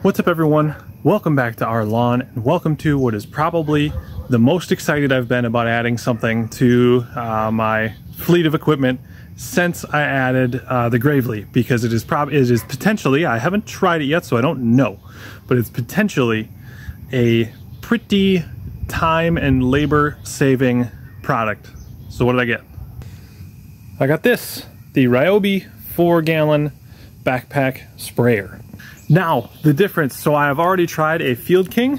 What's up everyone? Welcome back to our lawn and welcome to what is probably the most excited I've been about adding something to my fleet of equipment since I added the Gravely, because it is potentially, I haven't tried it yet so I don't know, but it's potentially a pretty time and labor saving product. So what did I get? I got this, the Ryobi 4-gallon backpack sprayer. Now, the difference, so I've already tried a Field King,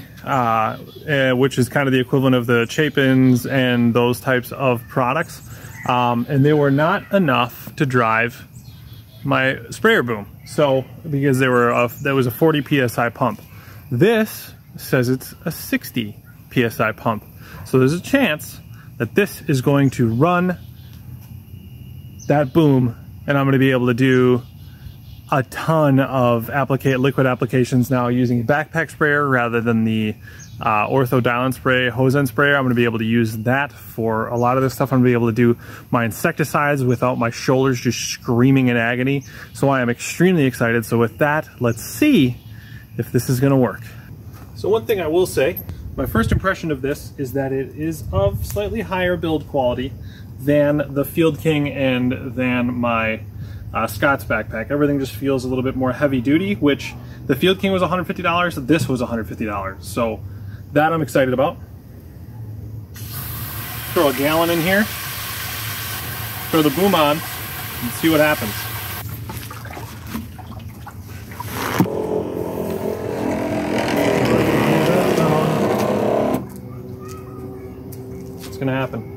which is kind of the equivalent of the Chapins and those types of products, and they were not enough to drive my sprayer boom. So, because there was a 40 PSI pump. This says it's a 60 PSI pump. So there's a chance that this is going to run that boom, and I'm going to be able to do a ton of liquid applications now using a backpack sprayer rather than the ortho dial spray hose end sprayer. I'm going to be able to use that for a lot of this stuff. I'm going to be able to do my insecticides without my shoulders just screaming in agony. So I am extremely excited. So with that, let's see if this is going to work. So one thing I will say, my first impression of this is that it is of slightly higher build quality than the Field King and than my Scott's backpack. Everything just feels a little bit more heavy duty, which the Field King was $150, this was $150. So that I'm excited about. Throw a gallon in here, throw the boom on, and see what happens. What's gonna happen?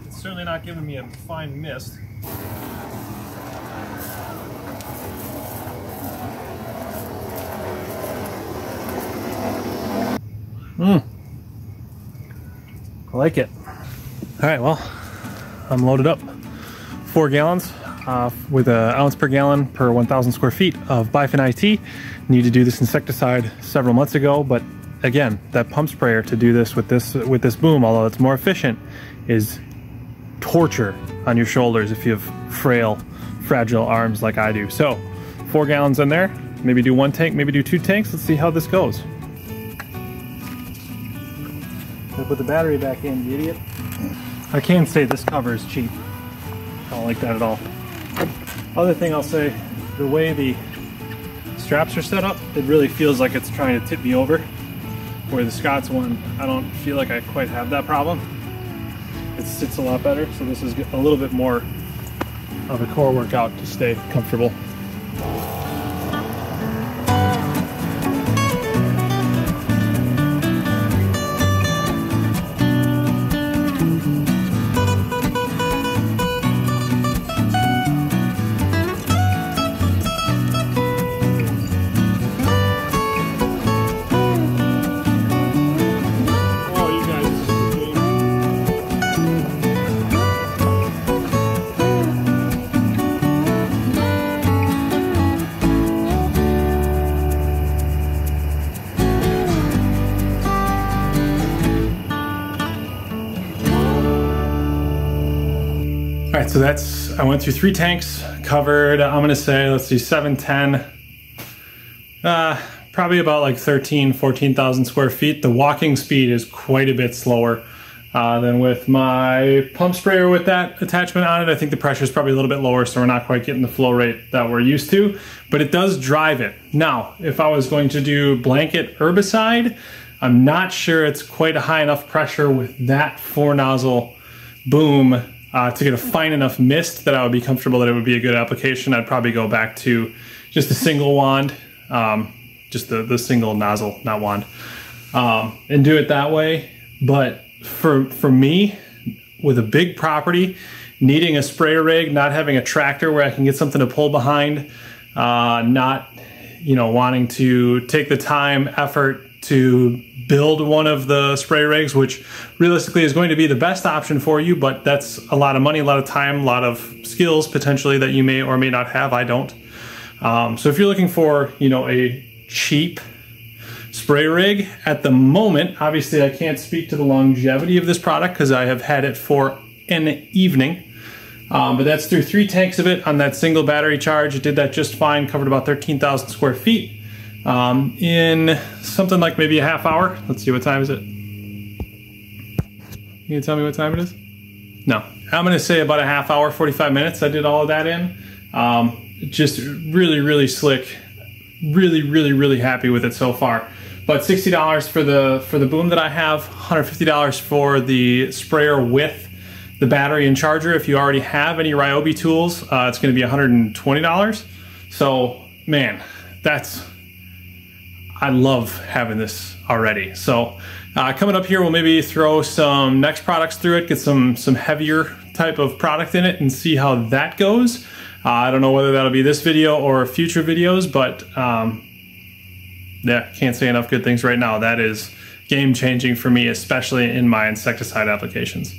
It's certainly not giving me a fine mist. I like it. All right, well, I'm loaded up. 4 gallons with an ounce per gallon per 1,000 square feet of Bifin IT. Need to do this insecticide several months ago, but again, that pump sprayer to do this with this boom, although it's more efficient, is torture on your shoulders if you have frail, fragile arms like I do. So 4 gallons in there, maybe do 1 tank, maybe do 2 tanks. Let's see how this goes. Gonna put the battery back in, you idiot. I can say this cover is cheap. I don't like that at all. Other thing I'll say, the way the straps are set up, it really feels like it's trying to tip me over. Where the Scott's one, I don't feel like I quite have that problem. It sits a lot better, so this is a little bit more of a core workout to stay comfortable. All right, so I went through 3 tanks, covered, I'm gonna say, let's see, 710, probably about like 14,000 square feet. The walking speed is quite a bit slower than with my pump sprayer with that attachment on it. I think the pressure is probably a little bit lower, so we're not quite getting the flow rate that we're used to, but it does drive it. Now, if I was going to do blanket herbicide, I'm not sure it's quite a high enough pressure with that 4-nozzle boom to get a fine enough mist that I would be comfortable that it would be a good application. I'd probably go back to just a single wand, just the single nozzle, not wand, and do it that way. But for me, with a big property, needing a sprayer rig, not having a tractor where I can get something to pull behind, not wanting to take the time, effort to build one of the spray rigs, which realistically is going to be the best option for you, but that's a lot of money, a lot of time, a lot of skills potentially that you may or may not have. I don't. So if you're looking for, you know, a cheap spray rig at the moment, obviously I can't speak to the longevity of this product because I have had it for an evening. But that's through 3 tanks of it on that single battery charge. It did that just fine, covered about 13,000 square feet in something like maybe a half hour. Let's see, what time is it? You can tell me what time it is? No, I'm gonna say about a half hour, 45 minutes. I did all of that in. Just really, really slick. Really happy with it so far. But $60 for the boom that I have, $150 for the sprayer with the battery and charger. If you already have any Ryobi tools, it's going to be $120. So man, I love having this already. So coming up here, we'll maybe throw some next products through it, get some heavier type of product in it and see how that goes. I don't know whether that'll be this video or future videos, but yeah, can't say enough good things right now. That is game changing for me, especially in my insecticide applications.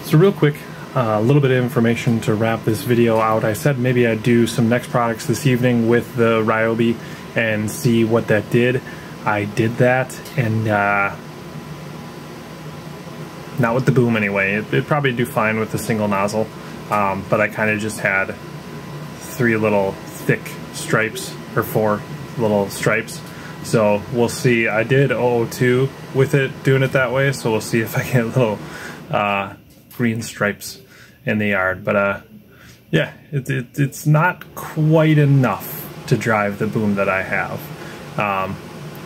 So real quick, a little bit of information to wrap this video out. I said maybe I'd do some next products this evening with the Ryobi and see what that did. I did that, and not with the boom anyway. It'd probably do fine with a single nozzle, but I kind of just had 3 little thick stripes, or 4 little stripes. So we'll see. I did 002 with it, doing it that way, so we'll see if I get little green stripes in the yard. But yeah, it's not quite enough to drive the boom that I have.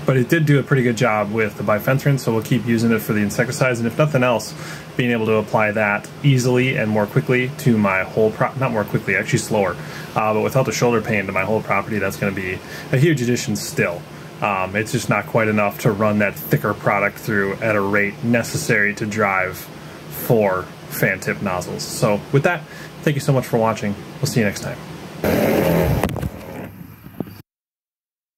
But it did do a pretty good job with the bifenthrin, so we'll keep using it for the insecticides, and if nothing else, being able to apply that easily and more quickly to my whole not more quickly, actually slower, but without the shoulder pain to my whole property, that's going to be a huge addition still. It's just not quite enough to run that thicker product through at a rate necessary to drive 4 fan tip nozzles. So with that, thank you so much for watching. We'll see you next time.